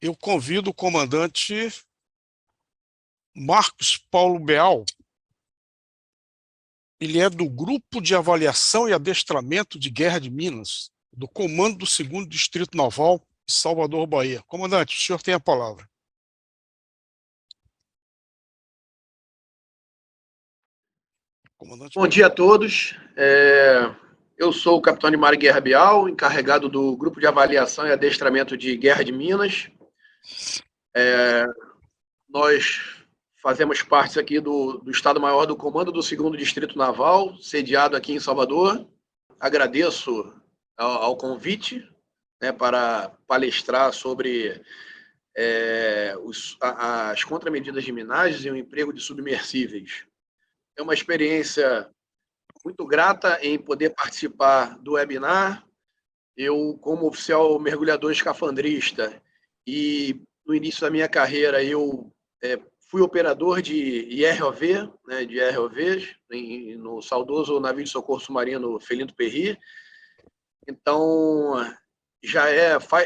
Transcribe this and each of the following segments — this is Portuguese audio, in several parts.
Eu convido o comandante Marcos Paulo Beal. Ele é do Grupo de Avaliação e Adestramento de Guerra de Minas, do Comando do 2º Distrito Naval, de Salvador, Bahia. Comandante, o senhor tem a palavra. Comandante Bom dia a todos. Eu sou o capitão Animário Guerra Beal, encarregado do Grupo de Avaliação e Adestramento de Guerra de Minas. Nós fazemos parte aqui do Estado-Maior do Comando do 2º Distrito Naval, sediado aqui em Salvador. Agradeço ao convite, né, para palestrar sobre as contramedidas de minagem e o emprego de submersíveis. É uma experiência muito grata em poder participar do webinar. Eu, como oficial mergulhador escafandrista, e no início da minha carreira eu fui operador de IROV, né, de ROVs, no saudoso navio de socorro submarino Felinto Perry. Então,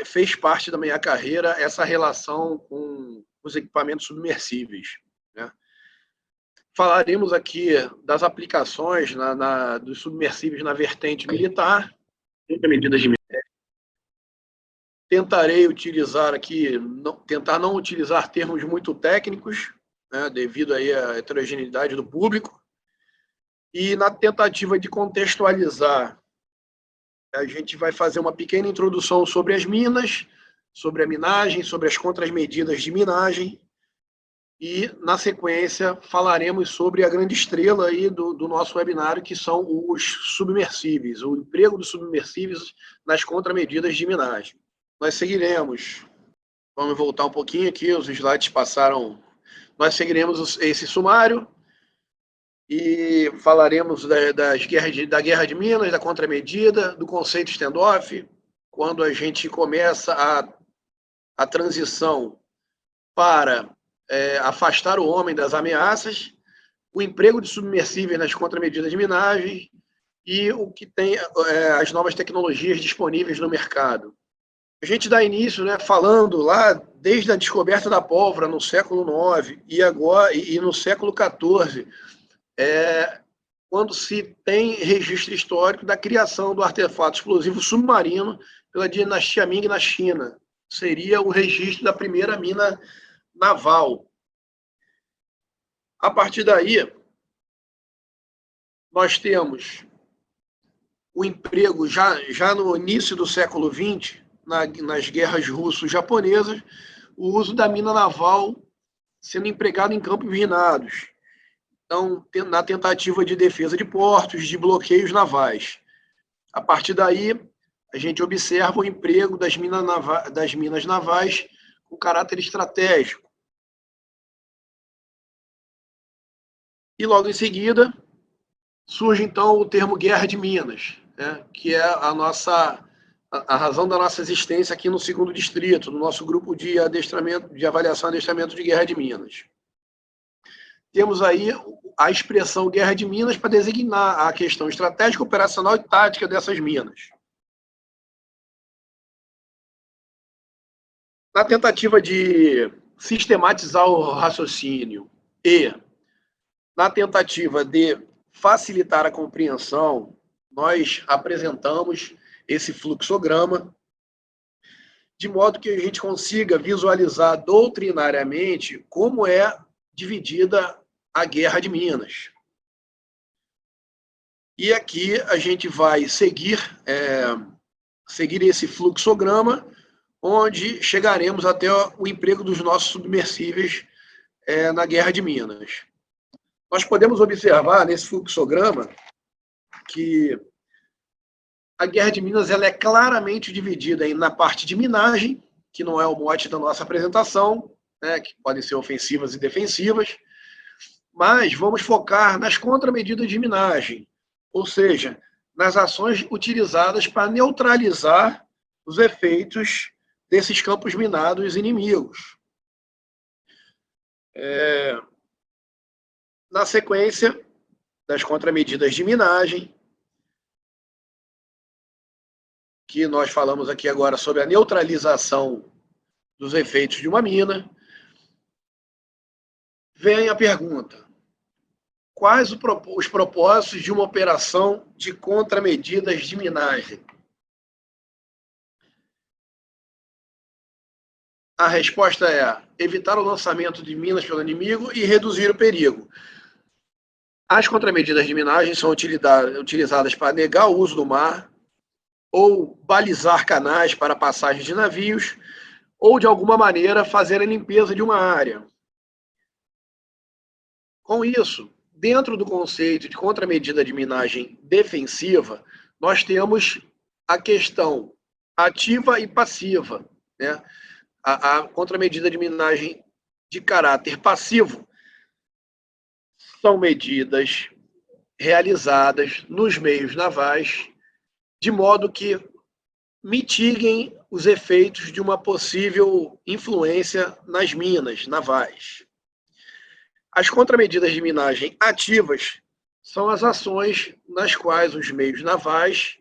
fez parte da minha carreira essa relação com os equipamentos submersíveis, né? Falaremos aqui das aplicações dos submersíveis na vertente militar, medidas de tentarei utilizar aqui, tentar não utilizar termos muito técnicos, né, devido aí à heterogeneidade do público, e na tentativa de contextualizar, a gente vai fazer uma pequena introdução sobre as minas, sobre a minagem, sobre as contramedidas de minagem, e, na sequência, falaremos sobre a grande estrela aí do nosso webinário, que são os submersíveis, o emprego dos submersíveis nas contramedidas de minagem. Nós seguiremos, vamos voltar um pouquinho aqui, os slides passaram, nós seguiremos esse sumário e falaremos da Guerra de Minas, da contramedida, do conceito standoff, quando a gente começa a transição para afastar o homem das ameaças, o emprego de submersíveis nas contramedidas de minagem e o que tem as novas tecnologias disponíveis no mercado. A gente dá início, né, falando lá desde a descoberta da pólvora no século IX e no século XIV, quando se tem registro histórico da criação do artefato explosivo submarino pela dinastia Ming na China. Seria o registro da primeira mina naval. A partir daí, nós temos o emprego, já no início do século XX, nas guerras russo-japonesas, o uso da mina naval sendo empregado em campos minados. Então, na tentativa de defesa de portos, de bloqueios navais. A partir daí, a gente observa o emprego das minas navais com caráter estratégico. E logo em seguida, surge então o termo guerra de minas, né, que é a razão da nossa existência aqui no 2º Distrito, no nosso grupo de adestramento, de avaliação e adestramento de guerra de minas. Temos aí a expressão guerra de minas para designar a questão estratégica, operacional e tática dessas minas. Na tentativa de sistematizar o raciocínio e na tentativa de facilitar a compreensão, nós apresentamos esse fluxograma, de modo que a gente consiga visualizar doutrinariamente como é dividida a Guerra de Minas. E aqui a gente vai seguir esse fluxograma, onde chegaremos até o emprego dos nossos submersíveis na Guerra de Minas. Nós podemos observar nesse fluxograma que a Guerra de Minas ela é claramente dividida na parte de minagem, que não é o mote da nossa apresentação, né, que podem ser ofensivas e defensivas, mas vamos focar nas contramedidas de minagem, ou seja, nas ações utilizadas para neutralizar os efeitos desses campos minados inimigos. Na sequência das contramedidas de minagem, que nós falamos aqui agora sobre a neutralização dos efeitos de uma mina, vem a pergunta: quais os propósitos de uma operação de contramedidas de minagem? A resposta é evitar o lançamento de minas pelo inimigo e reduzir o perigo. As contramedidas de minagem são utilizadas para negar o uso do mar, ou balizar canais para passagem de navios, ou de alguma maneira fazer a limpeza de uma área. Com isso, dentro do conceito de contramedida de minagem defensiva, nós temos a questão ativa e passiva, né? A contramedida de minagem de caráter passivo são medidas realizadas nos meios navais de modo que mitiguem os efeitos de uma possível influência nas minas navais. As contramedidas de minagem ativas são as ações nas quais os meios navais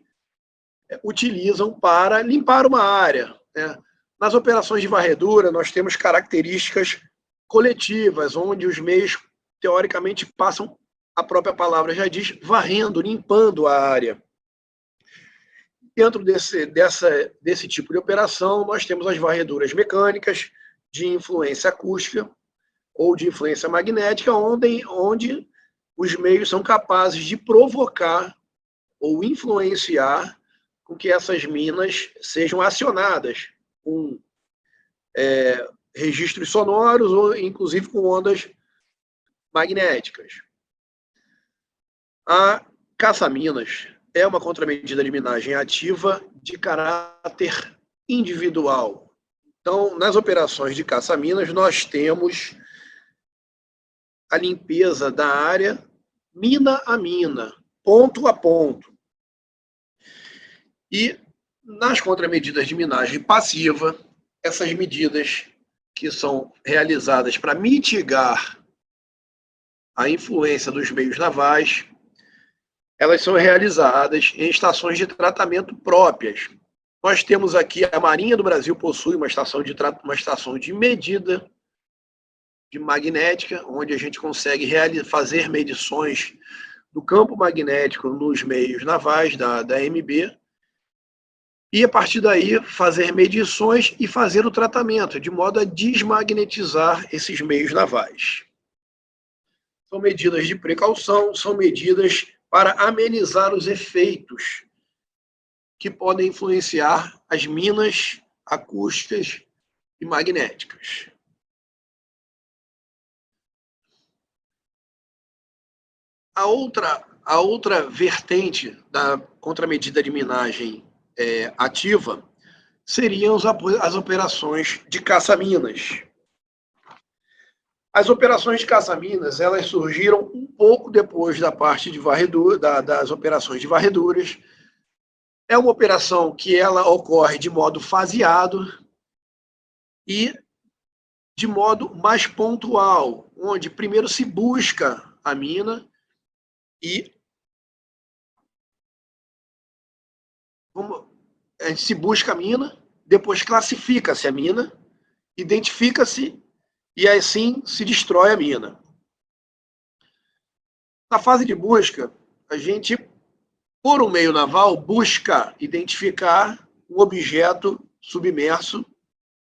utilizam para limpar uma área, né? Nas operações de varredura, nós temos características coletivas, onde os meios, teoricamente, passam, a própria palavra já diz, varrendo, limpando a área. Dentro desse tipo de operação, nós temos as varreduras mecânicas de influência acústica ou de influência magnética, onde os meios são capazes de provocar ou influenciar com que essas minas sejam acionadas com registros sonoros ou inclusive com ondas magnéticas. A caça-minas é uma contramedida de minagem ativa de caráter individual. Então, nas operações de caça-minas, nós temos a limpeza da área mina a mina, ponto a ponto. E nas contramedidas de minagem passiva, essas medidas que são realizadas para mitigar a influência dos meios navais, elas são realizadas em estações de tratamento próprias. Nós temos aqui, a Marinha do Brasil possui uma estação de medida de magnética, onde a gente consegue fazer medições do campo magnético nos meios navais da MB, e a partir daí fazer medições e fazer o tratamento, de modo a desmagnetizar esses meios navais. São medidas de precaução, são medidas para amenizar os efeitos que podem influenciar as minas acústicas e magnéticas. A outra vertente da contramedida de minagem ativa seriam as operações de caça-minas. As operações de caça-minas, elas surgiram um pouco depois da parte de varredura, das operações de varreduras. É uma operação que ela ocorre de modo faseado e de modo mais pontual, onde primeiro se busca a mina e se busca a mina, depois classifica-se a mina, identifica-se e assim se destrói a mina. Na fase de busca, a gente, por um meio naval, busca identificar um objeto submerso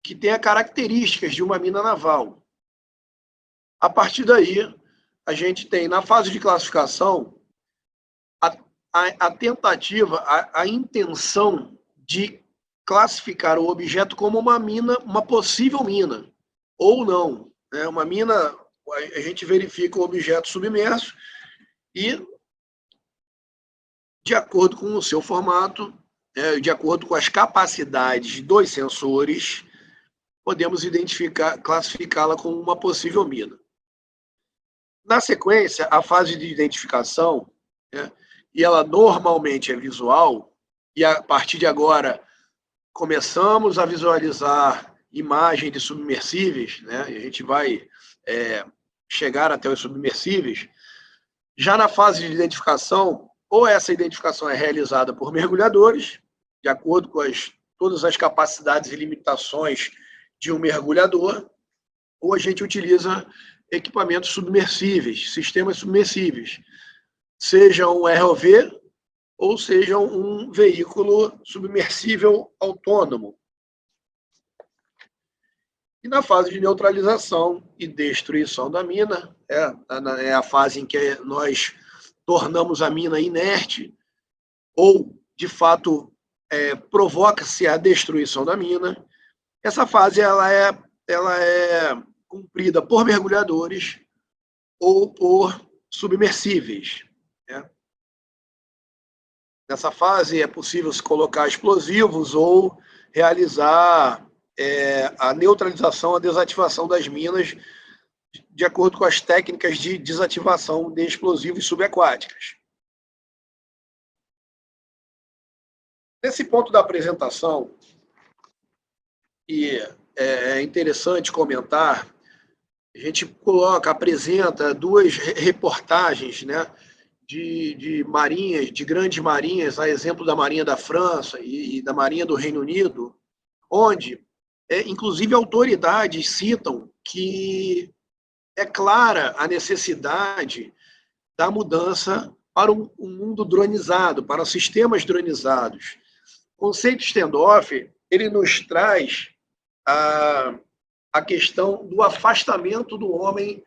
que tenha características de uma mina naval. A partir daí, a gente tem, na fase de classificação, a tentativa, a intenção de classificar o objeto como uma mina, uma possível mina, ou não. Uma mina, a gente verifica o objeto submerso e, de acordo com o seu formato, de acordo com as capacidades dos sensores, podemos classificá-la como uma possível mina. Na sequência, a fase de identificação, e ela normalmente é visual, e a partir de agora começamos a visualizar imagem de submersíveis, e a gente vai chegar até os submersíveis. Já na fase de identificação, ou essa identificação é realizada por mergulhadores, de acordo com todas as capacidades e limitações de um mergulhador, ou a gente utiliza equipamentos submersíveis, sistemas submersíveis, seja um ROV ou seja um veículo submersível autônomo. E na fase de neutralização e destruição da mina, é a fase em que nós tornamos a mina inerte, ou, de fato, provoca-se a destruição da mina. Essa fase ela é cumprida por mergulhadores ou por submersíveis. Né? Nessa fase é possível se colocar explosivos ou realizar a neutralização, a desativação das minas de acordo com as técnicas de desativação de explosivos subaquáticas. Nesse ponto da apresentação, e é interessante comentar, a gente apresenta duas reportagens, né, de marinhas, de grandes marinhas, a exemplo da Marinha da França e da Marinha do Reino Unido, onde, inclusive, autoridades citam que é clara a necessidade da mudança para um mundo dronizado, para sistemas dronizados. O conceito standoff, ele nos traz a questão do afastamento do homem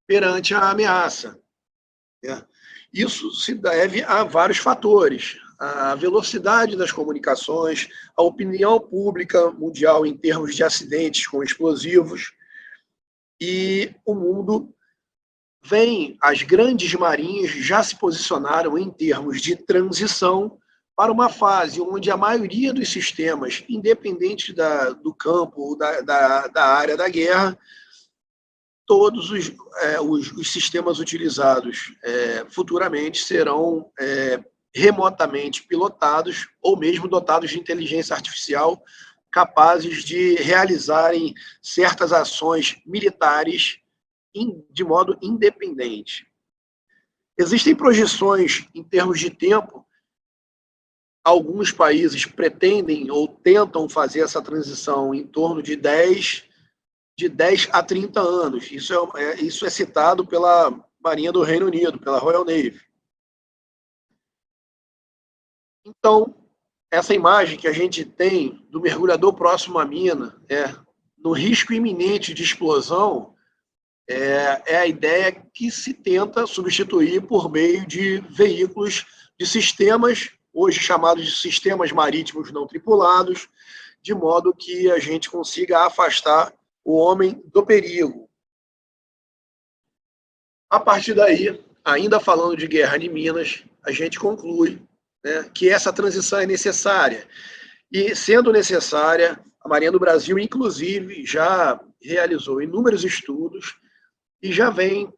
perante a ameaça. Isso se deve a vários fatores. A velocidade das comunicações, a opinião pública mundial em termos de acidentes com explosivos, e o mundo as grandes marinhas já se posicionaram em termos de transição para uma fase onde a maioria dos sistemas, independente do campo ou da área da guerra, todos os sistemas utilizados futuramente serão remotamente pilotados ou mesmo dotados de inteligência artificial capazes de realizarem certas ações militares de modo independente. Existem projeções em termos de tempo. Alguns países pretendem ou tentam fazer essa transição em torno de 10 a 30 anos. Isso é citado pela Marinha do Reino Unido, pela Royal Navy. Então, essa imagem que a gente tem do mergulhador próximo à mina, no risco iminente de explosão, é a ideia que se tenta substituir por meio de veículos, de sistemas, hoje chamados de sistemas marítimos não tripulados, de modo que a gente consiga afastar o homem do perigo. A partir daí, ainda falando de guerra de minas, a gente conclui, né, que essa transição é necessária. E, sendo necessária, a Marinha do Brasil, inclusive, já realizou inúmeros estudos e já vem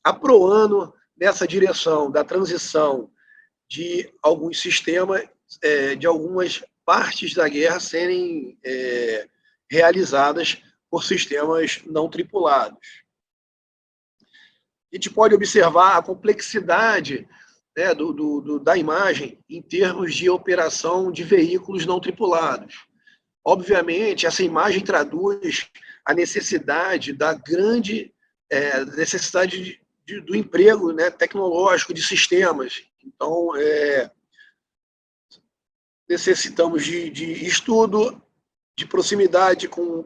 aproando nessa direção da transição de alguns sistemas, de algumas partes da guerra serem realizadas por sistemas não tripulados. A gente pode observar a complexidade da imagem em termos de operação de veículos não tripulados. Obviamente, essa imagem traduz a necessidade da grande necessidade do emprego, né, tecnológico de sistemas. Então, necessitamos de estudo, de proximidade com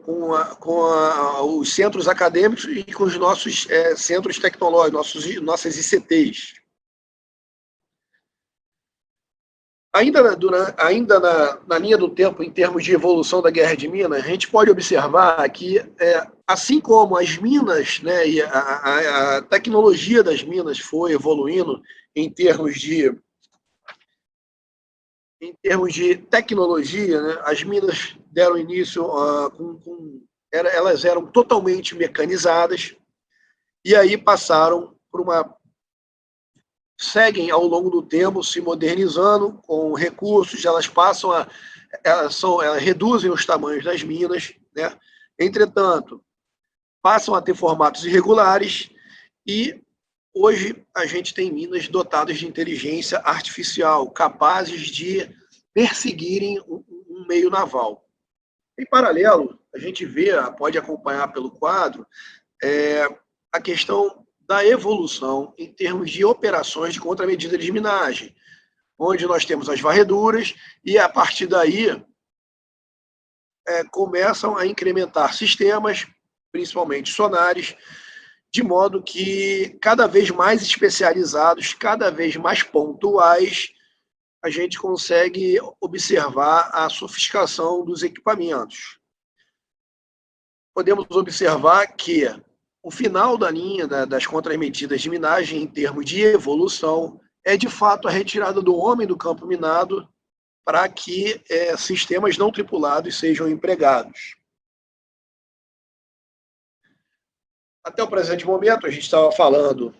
os centros acadêmicos e com os nossos centros tecnológicos, nossas ICTs. Ainda na linha do tempo, em termos de evolução da guerra de minas, a gente pode observar que, assim como as minas, né, e a tecnologia das minas foi evoluindo em termos de tecnologia, né, as minas deram início elas eram totalmente mecanizadas e aí passaram por seguem ao longo do tempo se modernizando com recursos, elas reduzem os tamanhos das minas, né? Entretanto, passam a ter formatos irregulares e hoje a gente tem minas dotadas de inteligência artificial, capazes de perseguirem um meio naval. Em paralelo, a gente vê, pode acompanhar pelo quadro, a questão da evolução em termos de operações de contramedida de minagem, onde nós temos as varreduras e, a partir daí, começam a incrementar sistemas, principalmente sonares, de modo que cada vez mais especializados, cada vez mais pontuais, a gente consegue observar a sofisticação dos equipamentos. Podemos observar que o final da linha das contramedidas de minagem, em termos de evolução, é de fato a retirada do homem do campo minado para que sistemas não tripulados sejam empregados. Até o presente momento, a gente estava falando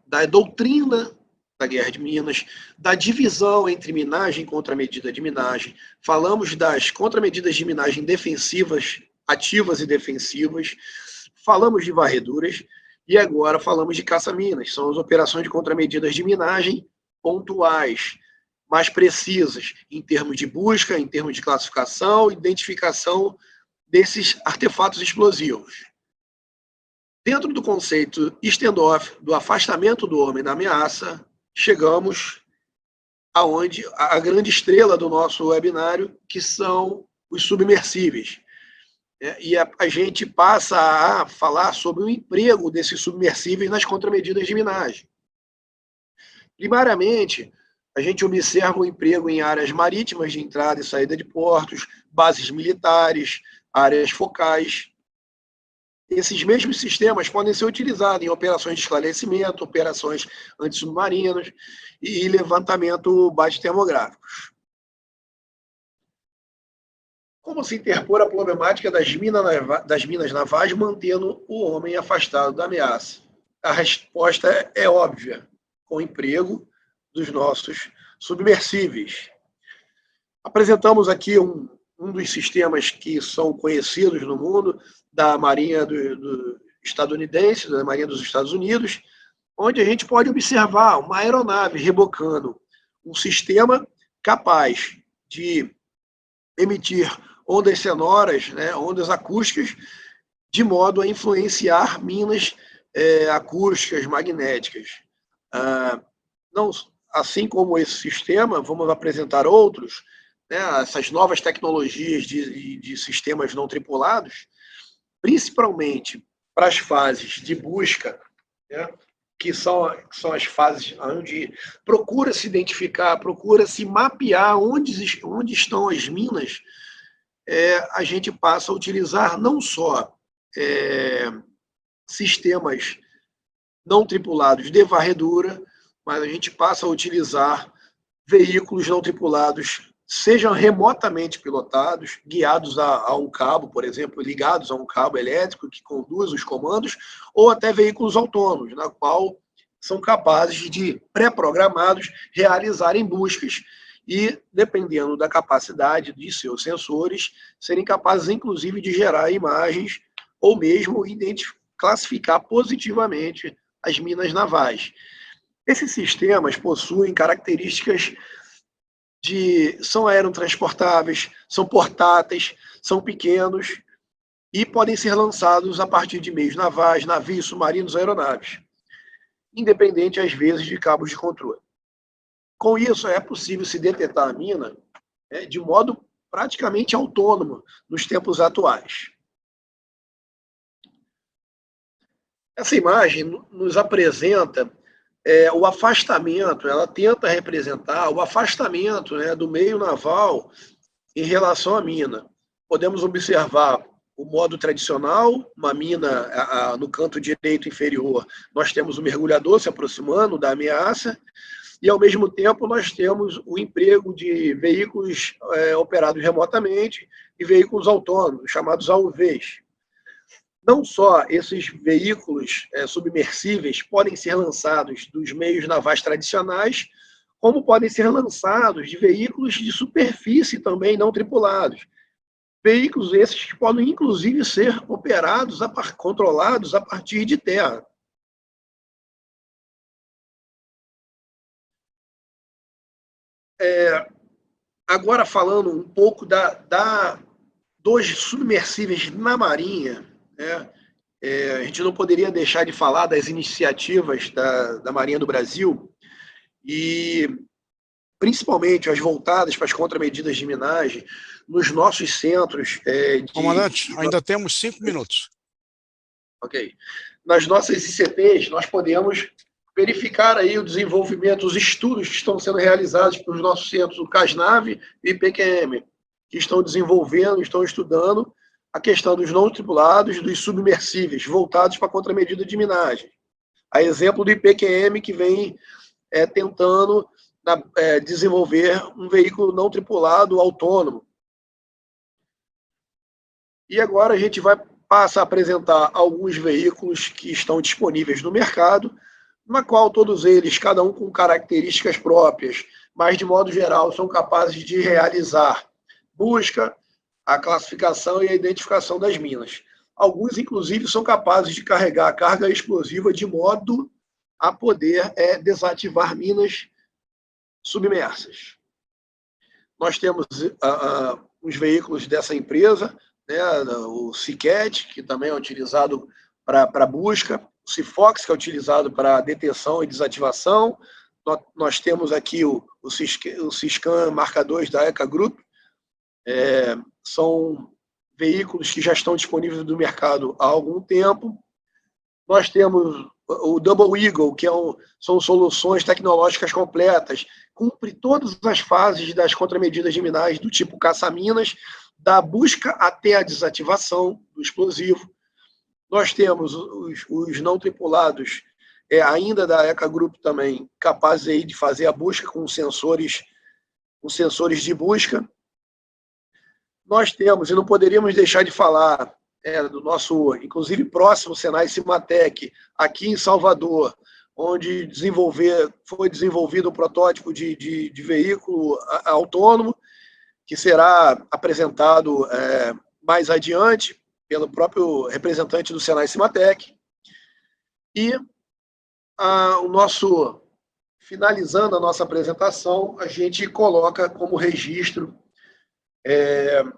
da doutrina da Guerra de Minas, da divisão entre minagem e contramedida de minagem. Falamos das contramedidas de minagem defensivas, ativas e defensivas. Falamos de varreduras e agora falamos de caça-minas. São as operações de contramedidas de minagem pontuais, mais precisas, em termos de busca, em termos de classificação, identificação desses artefatos explosivos. Dentro do conceito standoff, do afastamento do homem da ameaça, chegamos aonde a grande estrela do nosso webinário, que são os submersíveis. E a gente passa a falar sobre o emprego desses submersíveis nas contramedidas de minagem. Primariamente, a gente observa o emprego em áreas marítimas de entrada e saída de portos, bases militares, áreas focais. Esses mesmos sistemas podem ser utilizados em operações de esclarecimento, operações antissubmarinas e levantamento bate-termográficos. Como se interpor a problemática das minas navais mantendo o homem afastado da ameaça? A resposta é óbvia, com o emprego dos nossos submersíveis. Apresentamos aqui um dos sistemas que são conhecidos no mundo, da Marinha estadunidense, da Marinha dos Estados Unidos, onde a gente pode observar uma aeronave rebocando um sistema capaz de emitir ondas sonoras, ondas acústicas, de modo a influenciar minas acústicas, magnéticas. Não, assim como esse sistema, vamos apresentar outros, essas novas tecnologias de sistemas não tripulados, principalmente para as fases de busca, que são as fases onde procura se identificar, procura se mapear onde estão as minas, a gente passa a utilizar não só sistemas não tripulados de varredura, mas a gente passa a utilizar veículos não tripulados, sejam remotamente pilotados, guiados a um cabo, por exemplo, ligados a um cabo elétrico que conduz os comandos, ou até veículos autônomos, na qual são capazes de, pré-programados, realizarem buscas e, dependendo da capacidade de seus sensores, serem capazes, inclusive, de gerar imagens ou mesmo classificar positivamente as minas navais. Esses sistemas possuem características são aerotransportáveis, são portáteis, são pequenos e podem ser lançados a partir de meios navais, navios, submarinos, aeronaves, independente, às vezes, de cabos de controle. Com isso, é possível se detectar a mina de modo praticamente autônomo nos tempos atuais. Essa imagem nos apresenta o afastamento, ela tenta representar o afastamento do meio naval em relação à mina. Podemos observar o modo tradicional, uma mina no canto direito inferior, nós temos o mergulhador se aproximando da ameaça, e ao mesmo tempo nós temos o emprego de veículos operados remotamente e veículos autônomos, chamados AUVs. Não só esses veículos submersíveis podem ser lançados dos meios navais tradicionais, como podem ser lançados de veículos de superfície também não tripulados. Veículos esses que podem, inclusive, ser operados, controlados a partir de terra. Agora falando um pouco dos submersíveis na Marinha, né? A gente não poderia deixar de falar das iniciativas da Marinha do Brasil, e principalmente as voltadas para as contramedidas de minagem, nos nossos centros Comandante, ainda temos 5 minutos. Ok. Nas nossas ICTs, nós podemos verificar aí o desenvolvimento, os estudos que estão sendo realizados pelos nossos centros, o CASNAV e o IPQM, que estão desenvolvendo, estão estudando a questão dos não tripulados, dos submersíveis, voltados para a contramedida de minagem. A exemplo do IPQM, que vem tentando desenvolver um veículo não tripulado autônomo. E agora a gente passa a apresentar alguns veículos que estão disponíveis no mercado, na qual todos eles, cada um com características próprias, mas de modo geral são capazes de realizar busca, a classificação e a identificação das minas. Alguns, inclusive, são capazes de carregar carga explosiva de modo a poder desativar minas submersas. Nós temos os veículos dessa empresa, né, o CICET, que também é utilizado para busca, o CIFOX, que é utilizado para detenção e desativação. Nós temos aqui o Ciscan Marca 2 da ECA Group. São veículos que já estão disponíveis no mercado há algum tempo. Nós temos o Double Eagle, que são soluções tecnológicas completas, cumpre todas as fases das contramedidas de minagem do tipo caça-minas, da busca até a desativação do explosivo. Nós temos os não tripulados, ainda da ECA Group também, capazes aí de fazer a busca com sensores de busca. Nós temos, e não poderíamos deixar de falar, do nosso, inclusive, próximo Senai Cimatec, aqui em Salvador, onde foi desenvolvido um protótipo de veículo autônomo, que será apresentado mais adiante pelo próprio representante do Senai Cimatec. E finalizando a nossa apresentação, a gente coloca como registro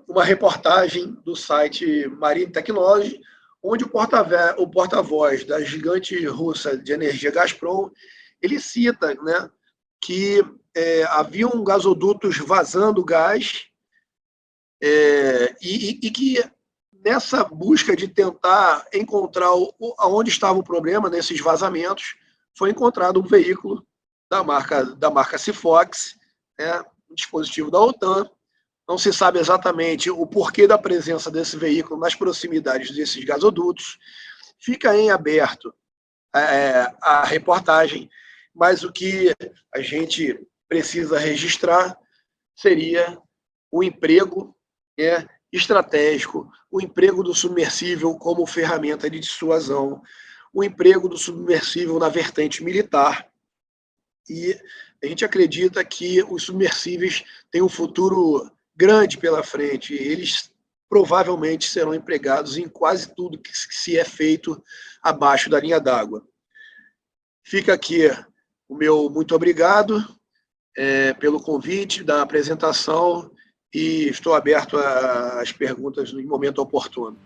uma reportagem do site Marine Technology, onde o porta-voz da gigante russa de energia Gazprom, ele cita, né, que haviam gasodutos vazando gás e que nessa busca de tentar encontrar onde estava o problema nesses vazamentos, foi encontrado um veículo da marca Sifox, um dispositivo da OTAN. Não se sabe exatamente o porquê da presença desse veículo nas proximidades desses gasodutos. Fica em aberto a reportagem, mas o que a gente precisa registrar seria o emprego estratégico, o emprego do submersível como ferramenta de dissuasão, o emprego do submersível na vertente militar. E a gente acredita que os submersíveis têm um futuro grande pela frente. Eles provavelmente serão empregados em quase tudo que se é feito abaixo da linha d'água. Fica aqui o meu muito obrigado pelo convite da apresentação e estou aberto às perguntas no momento oportuno.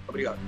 Obrigado.